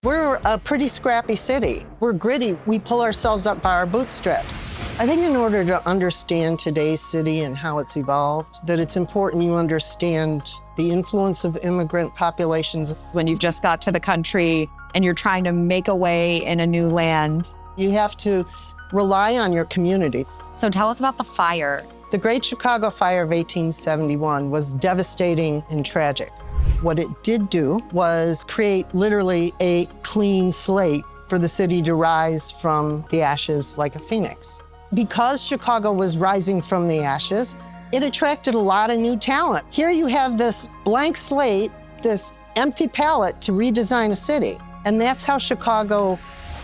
We're a pretty scrappy city. We're gritty. We pull ourselves up by our bootstraps. I think in order to understand today's city and how it's evolved, that it's important you understand the influence of immigrant populations. When you've just got to the country and you're trying to make a way in a new land. You have to rely on your community. So tell us about the fire. The Great Chicago Fire of 1871 was devastating and tragic. What it did do was create literally a clean slate for the city to rise from the ashes like a phoenix. Because Chicago was rising from the ashes, it attracted a lot of new talent. Here you have this blank slate, this empty palette to redesign a city. And that's how Chicago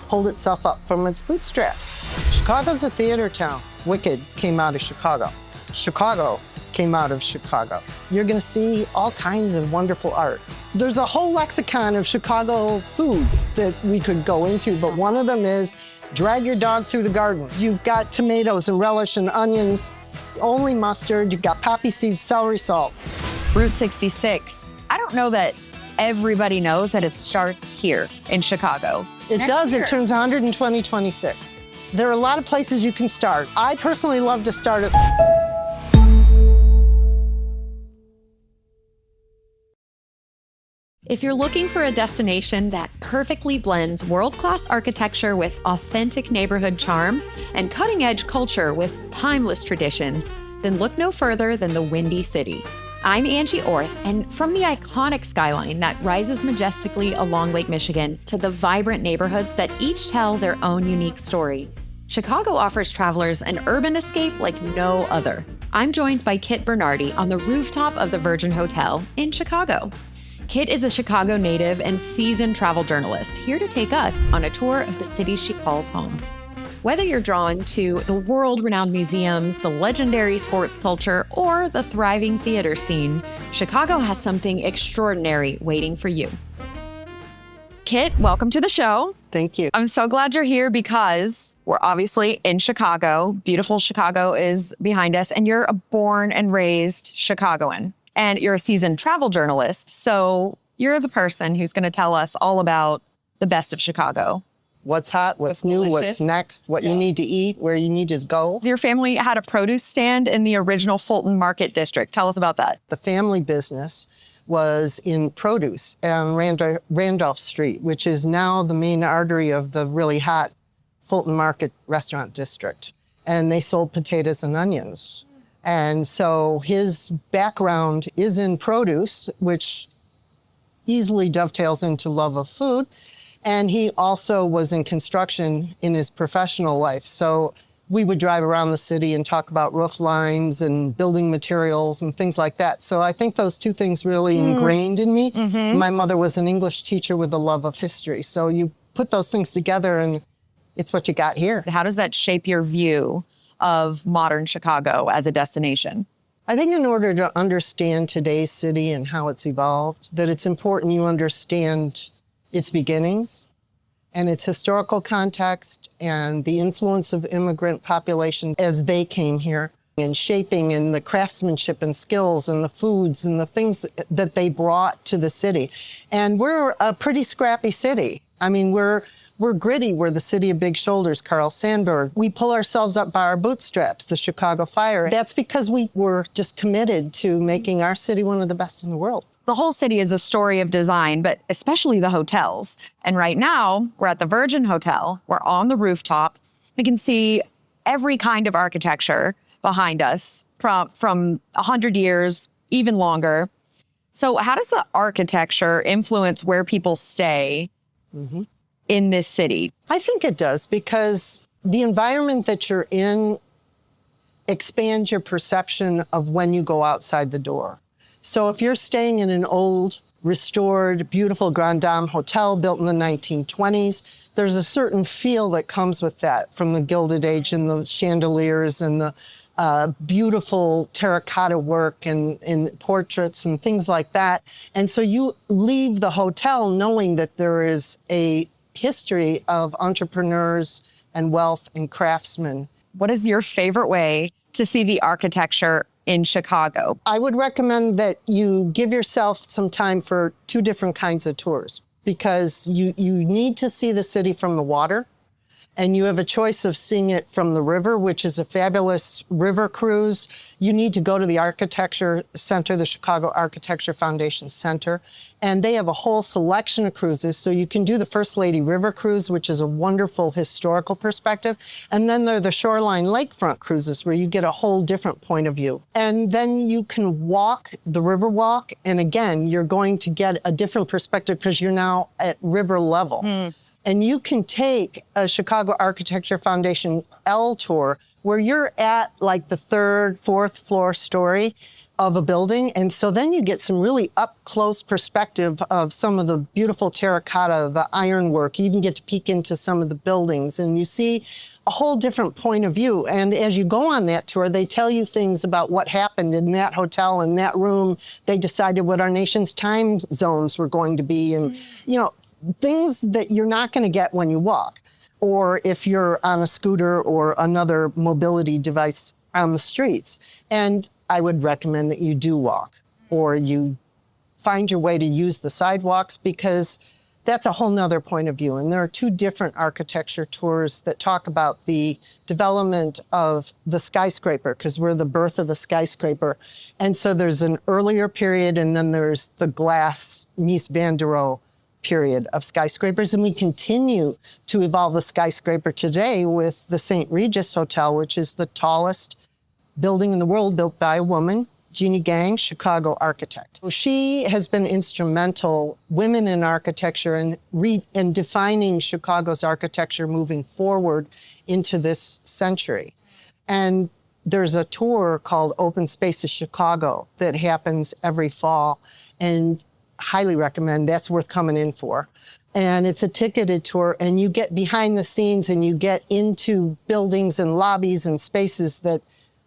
pulled itself up from its bootstraps. Chicago's a theater town. Wicked came out of Chicago. Chicago came out of Chicago. You're gonna see all kinds of wonderful art. There's a whole lexicon of Chicago food that we could go into, but one of them is drag your dog through the garden. You've got tomatoes and relish and onions, only mustard, you've got poppy seeds, celery salt. Route 66. I don't know that everybody knows that it starts here in Chicago. It does, it turns 120, 26. There are a lot of places you can start. I personally love to start at If you're looking for a destination that perfectly blends world-class architecture with authentic neighborhood charm and cutting-edge culture with timeless traditions, then look no further than the Windy City. I'm Angie Orth, and from the iconic skyline that rises majestically along Lake Michigan to the vibrant neighborhoods that each tell their own unique story, Chicago offers travelers an urban escape like no other. I'm joined by Kit Bernardi on the rooftop of the Virgin Hotel in Chicago. Kit is a Chicago native and seasoned travel journalist, here to take us on a tour of the city she calls home. Whether you're drawn to the world-renowned museums, the legendary sports culture, or the thriving theater scene, Chicago has something extraordinary waiting for you. Kit, welcome to the show. Thank you. I'm so glad you're here because we're obviously in Chicago. Beautiful Chicago is behind us, and you're a born and raised Chicagoan. And you're a seasoned travel journalist, so you're the person who's going to tell us all about the best of Chicago. What's hot, what's new, what's next, what you need to eat, where you need to go. Your family had a produce stand in the original Fulton Market District. Tell us about that. The family business was in produce on Randolph Street, which is now the main artery of the really hot Fulton Market restaurant district. And they sold potatoes and onions. And so his background is in produce, which easily dovetails into love of food. And he also was in construction in his professional life. So we would drive around the city and talk about roof lines and building materials and things like that. So I think those two things really ingrained in me. Mm-hmm. My mother was an English teacher with a love of history. So you put those things together and it's what you got here. How does that shape your view of modern Chicago as a destination? I think in order to understand today's city and how it's evolved, that it's important you understand its beginnings and its historical context and the influence of immigrant populations as they came here and shaping and the craftsmanship and skills and the foods and the things that they brought to the city. And we're a pretty scrappy city. I mean, we're gritty. We're the city of big shoulders, Carl Sandburg. We pull ourselves up by our bootstraps, the Chicago Fire. That's because we were just committed to making our city one of the best in the world. The whole city is a story of design, but especially the hotels. And right now, we're at the Virgin Hotel. We're on the rooftop. We can see every kind of architecture behind us from 100 years, even longer. So how does the architecture influence where people stay in this city? I think it does, because the environment that you're in expands your perception of when you go outside the door. So if you're staying in an old, restored, beautiful Grand Dame hotel built in the 1920s, there's a certain feel that comes with that, from the Gilded Age and the chandeliers and the beautiful terracotta work and portraits and things like that. And so you leave the hotel knowing that there is a history of entrepreneurs and wealth and craftsmen. What is your favorite way to see the architecture in Chicago? I would recommend that you give yourself some time for two different kinds of tours. because you need to see the city from the water. And you have a choice of seeing it from the river, which is a fabulous river cruise. You need to go to the Architecture Center, the Chicago Architecture Foundation Center, and they have a whole selection of cruises. So you can do the First Lady River Cruise, which is a wonderful historical perspective. And then there are the shoreline lakefront cruises where you get a whole different point of view. And then you can walk the river walk. And again, you're going to get a different perspective because you're now at river level. And you can take a Chicago Architecture Foundation L tour where you're at like the third, fourth floor story of a building. And so then you get some really up close perspective of some of the beautiful terracotta, the ironwork. You even get to peek into some of the buildings and you see a whole different point of view. And as you go on that tour, they tell you things about what happened in that hotel, in that room. They decided what our nation's time zones were going to be. And, you know, things that you're not going to get when you walk, or if you're on a scooter or another mobility device on the streets. And I would recommend that you do walk, or you find your way to use the sidewalks, because that's a whole nother point of view. And there are two different architecture tours that talk about the development of the skyscraper, because we're the birth of the skyscraper. And so there's an earlier period, and then there's the glass Mies van der Rohe period of skyscrapers. And we continue to evolve the skyscraper today with the St. Regis Hotel, which is the tallest building in the world built by a woman, Jeannie Gang, Chicago architect. She has been instrumental, women in architecture, and defining Chicago's architecture moving forward into this century. And there's a tour called Open Spaces Chicago that happens every fall, and highly recommend. That's worth coming in for. And it's a ticketed tour, and you get behind the scenes and you get into buildings and lobbies and spaces that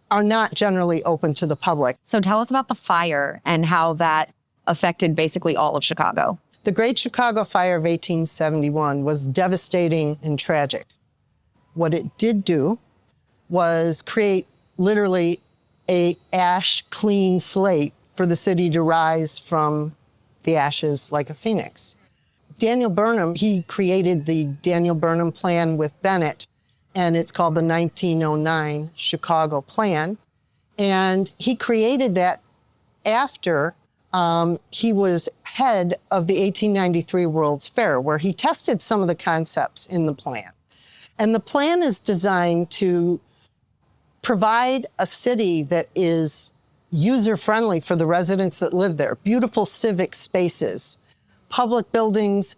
are not generally open to the public. So tell us about the fire and how that affected basically all of Chicago. The Great Chicago Fire of 1871 was devastating and tragic. What it did do was create literally a ash clean slate for the city to rise from the ashes like a phoenix. Daniel Burnham, he created the Daniel Burnham Plan with Bennett, and it's called the 1909 Chicago Plan. And he created that after he was head of the 1893 World's Fair, where he tested some of the concepts in the plan. And the plan is designed to provide a city that is user-friendly for the residents that live there. Beautiful civic spaces, public buildings,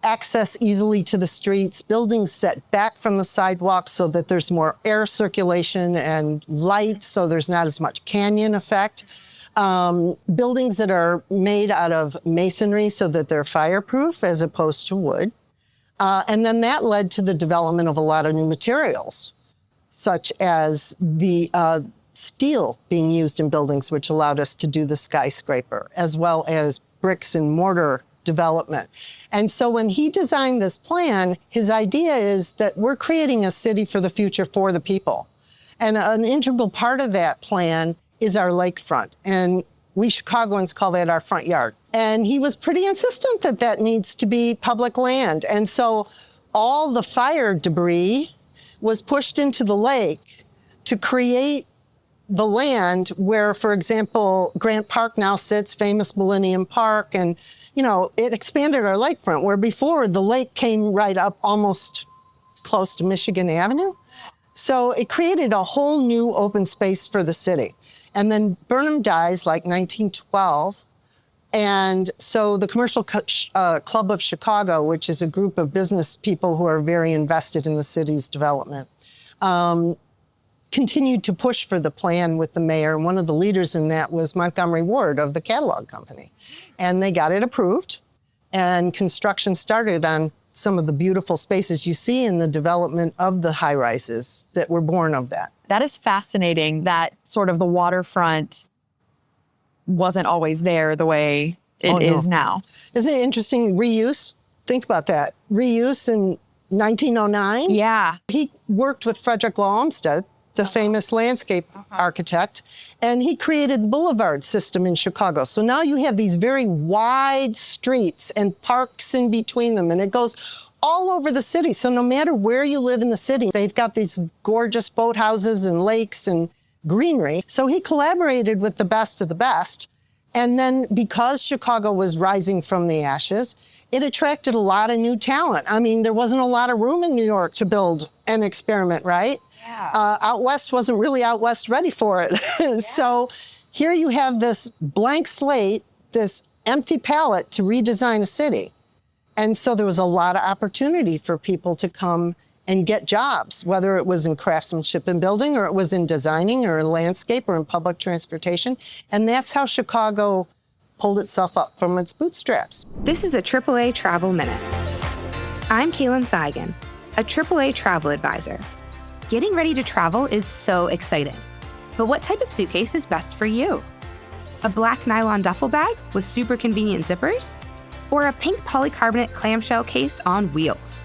access easily to the streets, buildings set back from the sidewalks so that there's more air circulation and light, so there's not as much canyon effect. Buildings that are made out of masonry so that they're fireproof as opposed to wood. And then that led to the development of a lot of new materials, such as the steel being used in buildings, which allowed us to do the skyscraper, as well as bricks and mortar development. And so when he designed this plan, his idea is that we're creating a city for the future for the people. And an integral part of that plan is our lakefront. And we Chicagoans call that our front yard. And he was pretty insistent that that needs to be public land. And so all the fire debris was pushed into the lake to create the land where, for example, Grant Park now sits, famous Millennium Park, and, you know, it expanded our lakefront, where before the lake came right up almost close to Michigan Avenue. So it created a whole new open space for the city. And then Burnham dies like 1912. And so the Commercial Club of Chicago, which is a group of business people who are very invested in the city's development, continued to push for the plan with the mayor. And one of the leaders in that was Montgomery Ward of the catalog company. And they got it approved, and construction started on some of the beautiful spaces you see in the development of the high-rises that were born of that. That is fascinating that sort of the waterfront wasn't always there the way it is now. Isn't it interesting? Reuse? Think about that. Reuse in 1909? Yeah. He worked with Frederick Law Olmsted, the famous landscape architect, and he created the boulevard system in Chicago. So now you have these very wide streets and parks in between them, and it goes all over the city. So no matter where you live in the city, they've got these gorgeous boathouses and lakes and greenery. So he collaborated with the best of the best. And then because Chicago was rising from the ashes, it attracted a lot of new talent. I mean, there wasn't a lot of room in New York to build an experiment, right? Yeah. Out West wasn't really out West ready for it. Yeah. So here you have this blank slate, this empty palette to redesign a city. And so there was a lot of opportunity for people to come and get jobs, whether it was in craftsmanship and building, or it was in designing, or in landscape, or in public transportation. And that's how Chicago pulled itself up from its bootstraps. This is a AAA Travel Minute. I'm Kaylin Seigan, a AAA travel advisor. Getting ready to travel is so exciting. But what type of suitcase is best for you? A black nylon duffel bag with super convenient zippers? Or a pink polycarbonate clamshell case on wheels?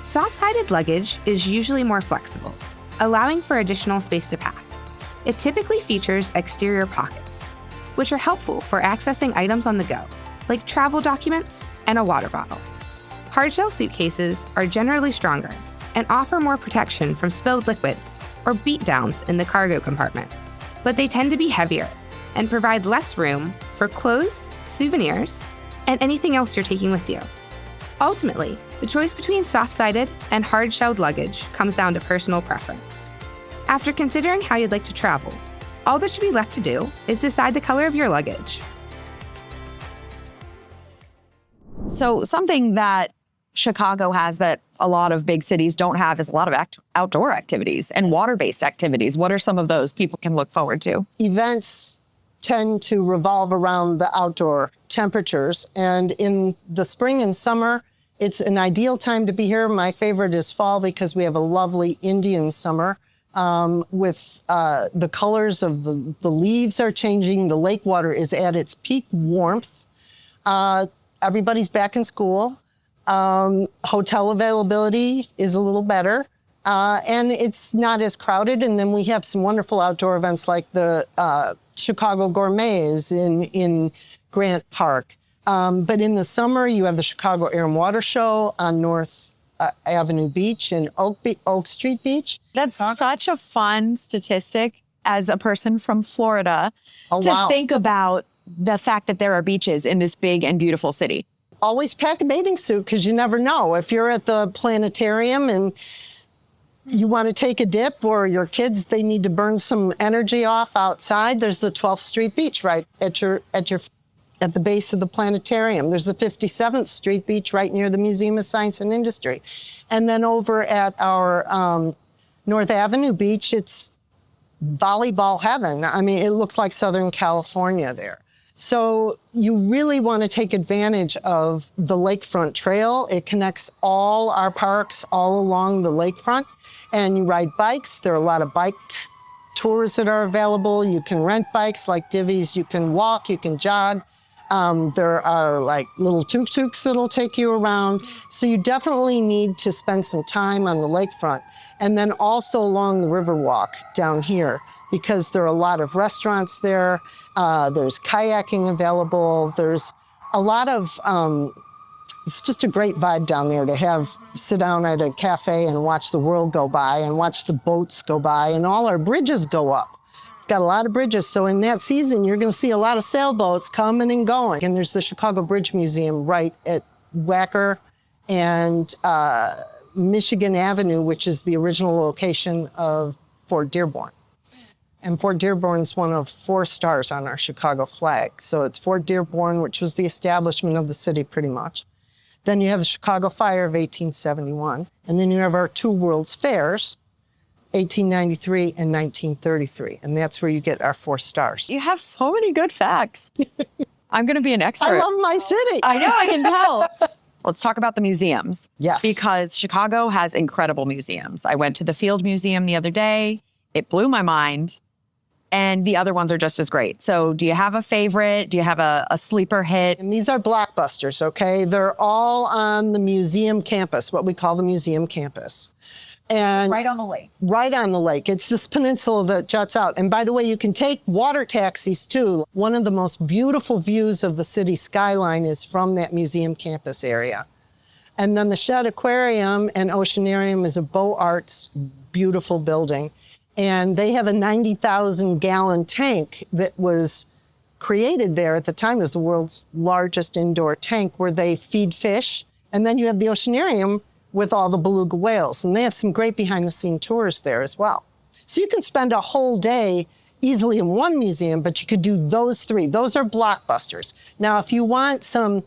Soft-sided luggage is usually more flexible, allowing for additional space to pack. It typically features exterior pockets, which are helpful for accessing items on the go, like travel documents and a water bottle. Hardshell suitcases are generally stronger and offer more protection from spilled liquids or beatdowns in the cargo compartment, but they tend to be heavier and provide less room for clothes, souvenirs, and anything else you're taking with you. Ultimately, the choice between soft-sided and hard-shelled luggage comes down to personal preference. After considering how you'd like to travel, all that should be left to do is decide the color of your luggage. So something that Chicago has that a lot of big cities don't have is a lot of outdoor activities and water-based activities. What are some of those people can look forward to? Events tend to revolve around the outdoor temperatures. And in the spring and summer, it's an ideal time to be here. My favorite is fall because we have a lovely Indian summer with the colors of the leaves are changing. The lake water is at its peak warmth. Everybody's back in school. Hotel availability is a little better. And it's not as crowded. And then we have some wonderful outdoor events like the Chicago Gourmets in Grant Park. But in the summer, you have the Chicago Air and Water Show on North Avenue Beach and Oak Street Beach. That's such a fun statistic as a person from Florida wow. think about the fact that there are beaches in this big and beautiful city. Always pack a bathing suit because you never know. If you're at the planetarium and you want to take a dip, or your kids, they need to burn some energy off outside, there's the 12th Street Beach right at the base of the planetarium. There's the 57th Street Beach right near the Museum of Science and Industry. And then over at our North Avenue Beach, it's volleyball heaven. I mean, it looks like Southern California there. So you really want to take advantage of the lakefront trail. It connects all our parks all along the lakefront. And you ride bikes. There are a lot of bike tours that are available. You can rent bikes like divvies. You can walk, you can jog. There are like little tuk-tuks that'll take you around. So you definitely need to spend some time on the lakefront. And then also along the Riverwalk down here, because there are a lot of restaurants there. There's kayaking available. There's a lot of, it's just a great vibe down there to sit down at a cafe and watch the world go by and watch the boats go by, and all our bridges go up. Got a lot of bridges, so in that season, you're going to see a lot of sailboats coming and going. And there's the Chicago Bridge Museum right at Wacker and Michigan Avenue, which is the original location of Fort Dearborn. And Fort Dearborn is one of 4 stars on our Chicago flag. So it's Fort Dearborn, which was the establishment of the city pretty much. Then you have the Chicago Fire of 1871. And then you have our 2 World's Fairs, 1893 and 1933. And that's where you get our 4 stars. You have so many good facts. I'm going to be an expert. I love my city. I know, I can tell. Let's talk about the museums. Yes. Because Chicago has incredible museums. I went to the Field Museum the other day. It blew my mind. and the other ones are just as great. So do you have a favorite? Do you have a sleeper hit? And these are blockbusters, okay? They're all on the museum campus, what we call the museum campus. And Right on the lake. right on the lake. It's this peninsula that juts out. And by the way, you can take water taxis too. One of the most beautiful views of the city skyline is from that museum campus area. And then the Shed Aquarium and Oceanarium is a Beaux Arts beautiful building. And they have a 90,000 gallon tank that was created there at the time as the world's largest indoor tank where they feed fish. And then you have the Oceanarium with all the beluga whales. And they have some great behind the scene tours there as well. So you can spend a whole day easily in one museum, but you could do those three. Those are blockbusters. Now, if you want some,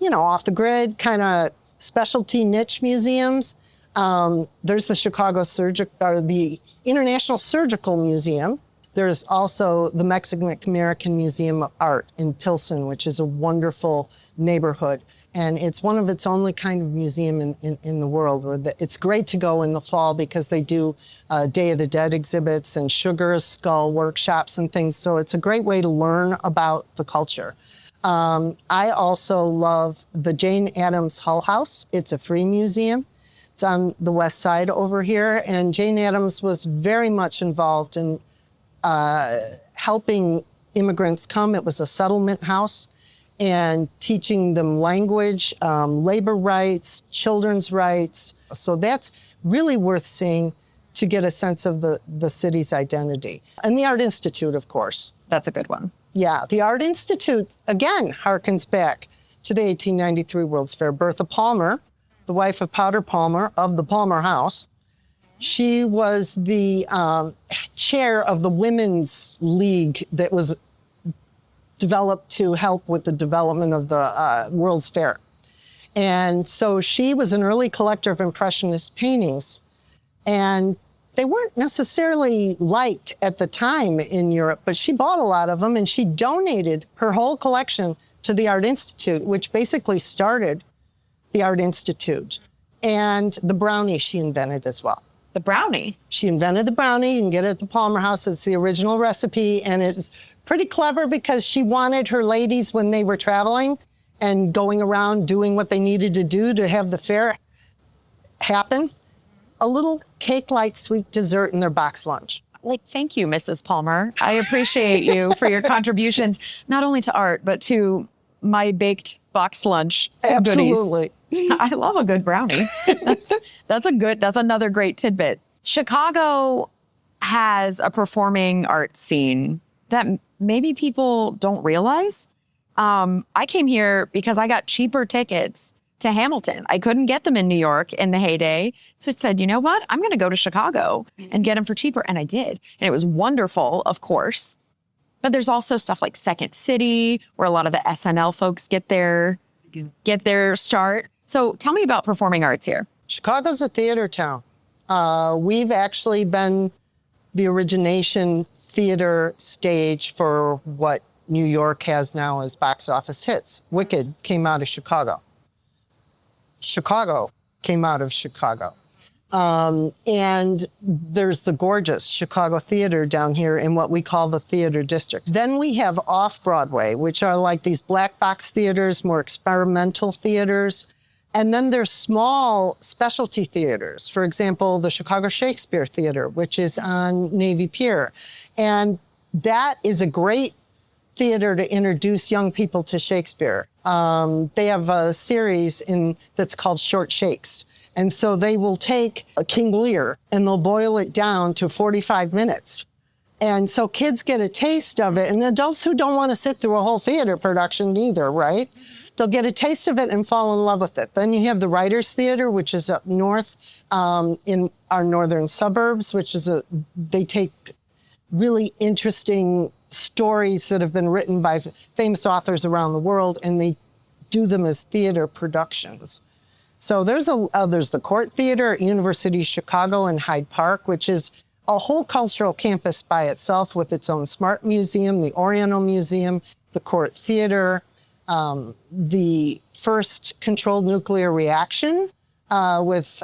off the grid kind of specialty niche museums, there's the International Surgical Museum. There's also the Mexican-American Museum of Art in Pilsen, which is a wonderful neighborhood. And it's one of its only kind of museum in the world. It's great to go in the fall because they do Day of the Dead exhibits and sugar skull workshops and things. So it's a great way to learn about the culture. I also love the Jane Addams Hull House. It's a free museum. It's on the west side over here. And Jane Addams was very much involved in helping immigrants come. It was a settlement house and teaching them language, labor rights, children's rights. So that's really worth seeing to get a sense of the city's identity. And the Art Institute, of course. That's a good one. Yeah, the Art Institute, again, harkens back to the 1893 World's Fair. Bertha Palmer, the wife of Potter Palmer of the Palmer House, she was the chair of the Women's League that was developed to help with the development of the World's Fair. And so she was an early collector of Impressionist paintings. And they weren't necessarily liked at the time in Europe, but she bought a lot of them and she donated her whole collection to the Art Institute, which basically started the Art Institute. And the brownie she invented as well. The brownie? She invented the brownie. You can get it at the Palmer House. It's the original recipe. And it's pretty clever because she wanted her ladies, when they were traveling and going around doing what they needed to do to have the fair happen, a little cake-like sweet dessert in their box lunch. Thank you, Mrs. Palmer. I appreciate you for your contributions, not only to art, but to my baked box lunch Absolutely. goodies. I love a good brownie. That's another great tidbit. Chicago has a performing arts scene that maybe people don't realize. I came here because I got cheaper tickets to Hamilton. I couldn't get them in New York in the heyday. So I said, you know what? I'm going to go to Chicago and get them for cheaper. And I did. And it was wonderful, of course. But there's also stuff like Second City, where a lot of the SNL folks get their start. So tell me about performing arts here. Chicago's a theater town. We've actually been the origination theater stage for what New York has now as box office hits. Wicked came out of Chicago. Chicago came out of Chicago. And there's the gorgeous Chicago Theater down here in what we call the Theater District. Then we have Off-Broadway, which are like these black box theaters, more experimental theaters. And then there's small specialty theaters. For example, the Chicago Shakespeare Theater, which is on Navy Pier. And that is a great theater to introduce young people to Shakespeare. They have a series that's called Short Shakes. And so they will take a King Lear and they'll boil it down to 45 minutes. And so kids get a taste of it, and adults who don't want to sit through a whole theater production either, right? They'll get a taste of it and fall in love with it. Then you have the Writers Theater, which is up north in our northern suburbs, which is they take really interesting stories that have been written by famous authors around the world, and they do them as theater productions. So there's the Court Theater at University of Chicago in Hyde Park, which is a whole cultural campus by itself with its own Smart Museum, the Oriental Museum, the Court Theater, the first controlled nuclear reaction with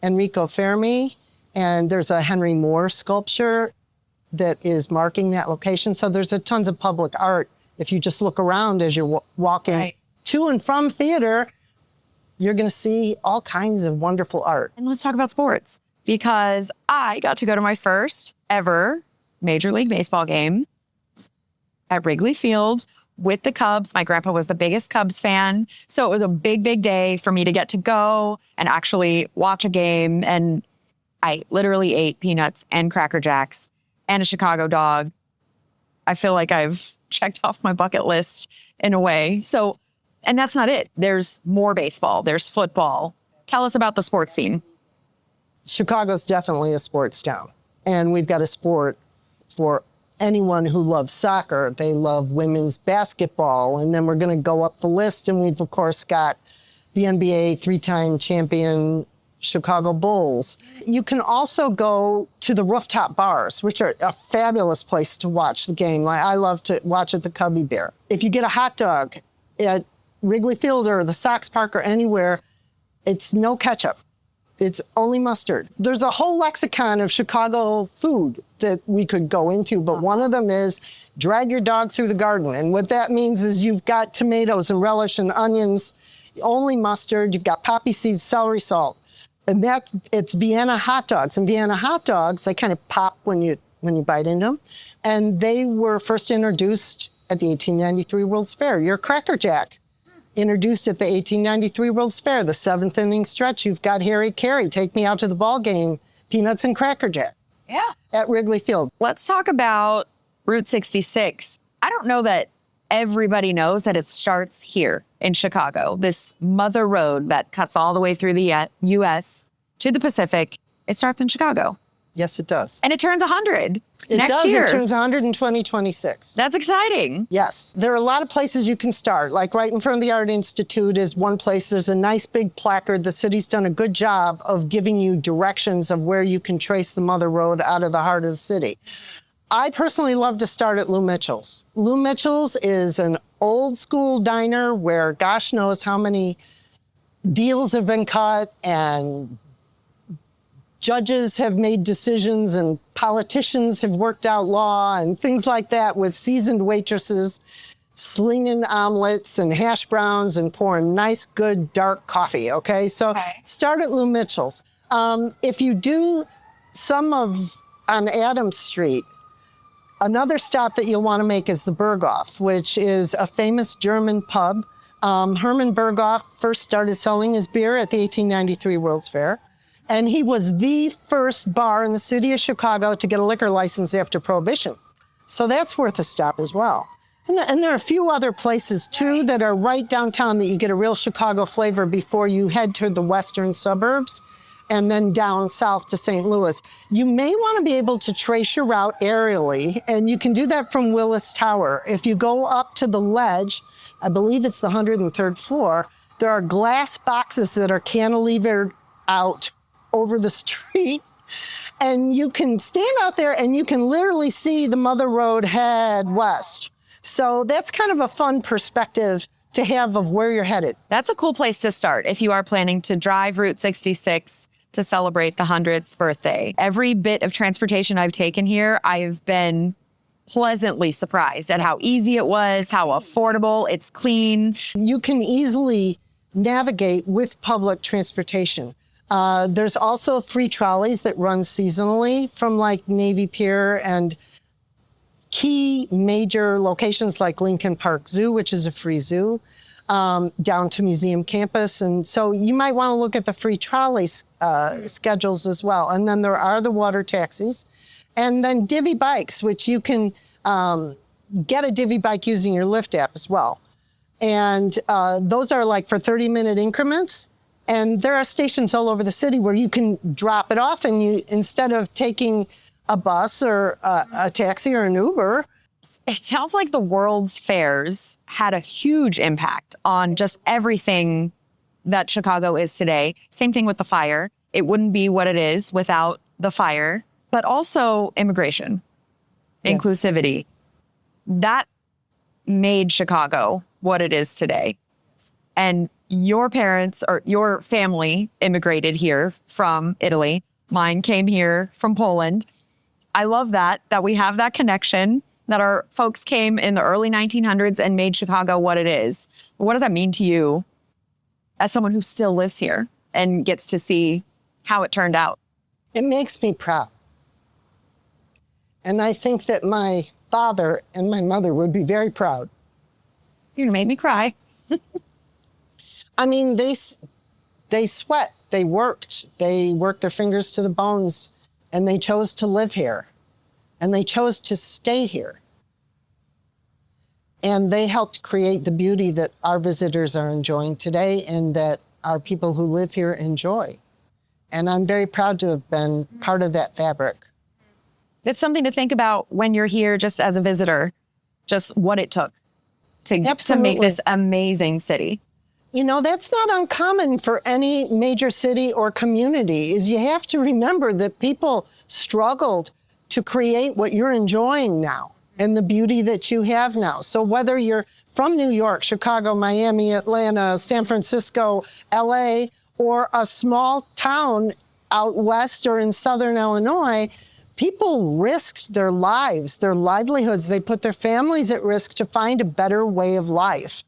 Enrico Fermi, and there's a Henry Moore sculpture that is marking that location. So there's a tons of public art. If you just look around as you're walking to and from theater, you're going to see all kinds of wonderful art. And let's talk about sports, because I got to go to my first ever Major League Baseball game at Wrigley Field with the Cubs. My grandpa was the biggest Cubs fan. So it was a big, big day for me to get to go and actually watch a game. And I literally ate peanuts and Cracker Jacks and a Chicago dog. I feel like I've checked off my bucket list in a way. So, and that's not it. There's more baseball. There's football. Tell us about the sports scene. Chicago's definitely a sports town. And we've got a sport for anyone who loves soccer. They love women's basketball. And then we're going to go up the list. And we've, of course, got the NBA three-time champion Chicago Bulls. You can also go to the rooftop bars, which are a fabulous place to watch the game. Like, I love to watch at the Cubby Bear. If you get a hot dog at Wrigley Field or the Sox Park or anywhere, it's no ketchup. It's only mustard. There's a whole lexicon of Chicago food that we could go into, but one of them is drag your dog through the garden. And what that means is you've got tomatoes and relish and onions, only mustard. You've got poppy seeds, celery salt. And it's Vienna hot dogs. And Vienna hot dogs, they kind of pop when you bite into them. And they were first introduced at the 1893 World's Fair. Your Cracker Jack, introduced at the 1893 World's Fair, the seventh inning stretch. You've got Harry Carey, Take Me Out to the Ball Game, Peanuts and Cracker Jack. Yeah. At Wrigley Field. Let's talk about Route 66. I don't know that everybody knows that it starts here in Chicago, this mother road that cuts all the way through the U.S. to the Pacific. It starts in Chicago. Yes, it does. And it turns 100 It next does. year. It turns 100 in 2026. That's exciting. Yes. There are a lot of places you can start. Like right in front of the Art Institute is one place. There's a nice big placard. The city's done a good job of giving you directions of where you can trace the mother road out of the heart of the city. I personally love to start at Lou Mitchell's. Lou Mitchell's is an old school diner where gosh knows how many deals have been cut and judges have made decisions and politicians have worked out law and things like that, with seasoned waitresses slinging omelets and hash browns and pouring nice, good, dark coffee, okay? So start at Lou Mitchell's. If you do on Adams Street, another stop that you'll want to make is the Berghoff, which is a famous German pub. Hermann Berghoff first started selling his beer at the 1893 World's Fair. And he was the first bar in the city of Chicago to get a liquor license after Prohibition. So that's worth a stop as well. And there are a few other places, too, that are right downtown that you get a real Chicago flavor before you head to the western suburbs and then down south to St. Louis. You may want to be able to trace your route aerially, and you can do that from Willis Tower. If you go up to the ledge, I believe it's the 103rd floor, there are glass boxes that are cantilevered out over the street, and you can stand out there and you can literally see the mother road head west. So that's kind of a fun perspective to have of where you're headed. That's a cool place to start if you are planning to drive Route 66 to celebrate the 100th birthday. Every bit of transportation I've taken here, I've been pleasantly surprised at how easy it was, how affordable, it's clean. You can easily navigate with public transportation. There's also free trolleys that run seasonally from like Navy Pier and key major locations like Lincoln Park Zoo, which is a free zoo, down to Museum Campus. And so you might want to look at the free trolley schedules as well. And then there are the water taxis. And then Divvy bikes, which you can get a Divvy bike using your Lyft app as well. And those are like for 30-minute increments. And there are stations all over the city where you can drop it off and you, instead of taking a bus or a taxi or an Uber. It sounds like the World's Fairs had a huge impact on just everything that Chicago is today. Same thing with the fire. It wouldn't be what it is without the fire, but also immigration, inclusivity. That made Chicago what it is today. And your parents or your family immigrated here from Italy. Mine came here from Poland. I love that we have that connection, that our folks came in the early 1900s and made Chicago what it is. What does that mean to you as someone who still lives here and gets to see how it turned out? It makes me proud. And I think that my father and my mother would be very proud. You made me cry. I mean, they sweat, they worked their fingers to the bones, and they chose to live here, and they chose to stay here. And they helped create the beauty that our visitors are enjoying today and that our people who live here enjoy. And I'm very proud to have been part of that fabric. It's something to think about when you're here just as a visitor, just what it took to make this amazing city. You know, that's not uncommon for any major city or community, is you have to remember that people struggled to create what you're enjoying now and the beauty that you have now. So whether you're from New York, Chicago, Miami, Atlanta, San Francisco, LA, or a small town out west or in Southern Illinois, people risked their lives, their livelihoods. They put their families at risk to find a better way of life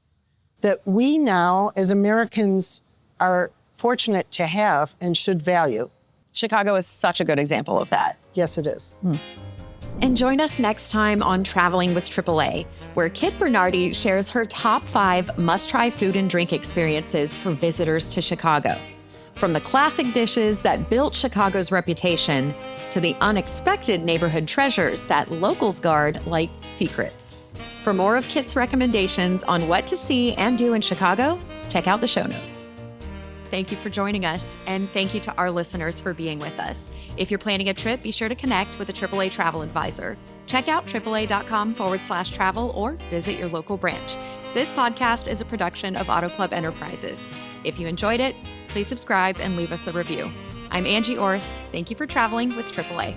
that we now, as Americans, are fortunate to have and should value. Chicago is such a good example of that. Yes, it is. And join us next time on Traveling with AAA, where Kit Bernardi shares her top 5 must-try food and drink experiences for visitors to Chicago. From the classic dishes that built Chicago's reputation to the unexpected neighborhood treasures that locals guard like secrets. For more of Kit's recommendations on what to see and do in Chicago, check out the show notes. Thank you for joining us, and thank you to our listeners for being with us. If you're planning a trip, be sure to connect with a AAA travel advisor. Check out AAA.com/travel or visit your local branch. This podcast is a production of Auto Club Enterprises. If you enjoyed it, please subscribe and leave us a review. I'm Angie Orth. Thank you for traveling with AAA.